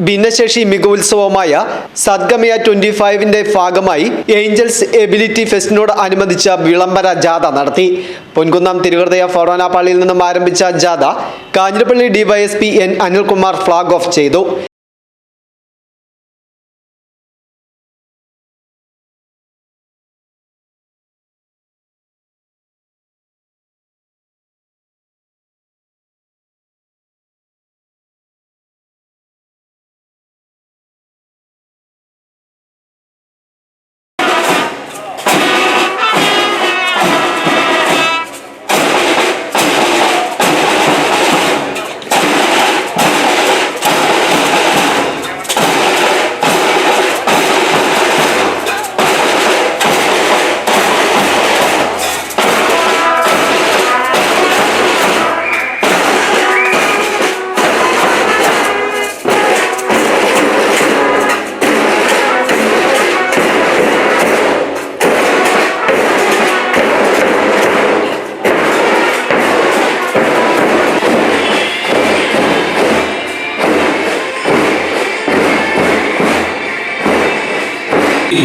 ഭിന്നശേഷി മികവുത്സവമായ സദ്ഗമയ 25ന്റെ ഭാഗമായി Angeles ability ഫെസ്റ്റിനോട് അനുബന്ധിച്ച വിളംബര ജാഥ നടത്തി. പൊൻകുന്നം തിരുഹൃദയ ഫൊറോന പള്ളിയിൽ നിന്നും ആരംഭിച്ച ജാഥ Kanjirappally DYSP N Anilkumar flag off ചെയ്തു.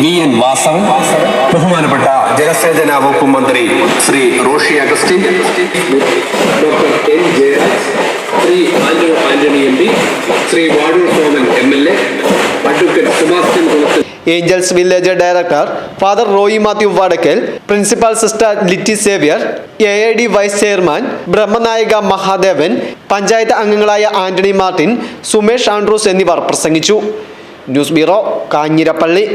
VN വാസവൻ, ബഹുമാനപ്പെട്ട ജലസേചന വകുപ്പ് മന്ത്രി Shri Roshi Augustine, doctor N Jayaraj, Shri Antony MP, Shri Vazhoor Soman MLA, advocate Sebastian Kulathil, Angels Village director father Roy Mathew Vadakkal, principal sister Litty Xavier, AID vice chairman Brahmanayaka Mahadevan, panchayat അംഗങ്ങളായ ആന്റണി മാർട്ടിൻ, സുമേഷ് ആൻഡ്രൂസ് എന്നിവർ പ്രസംഗിച്ചു. News bureau, Kanjirappally.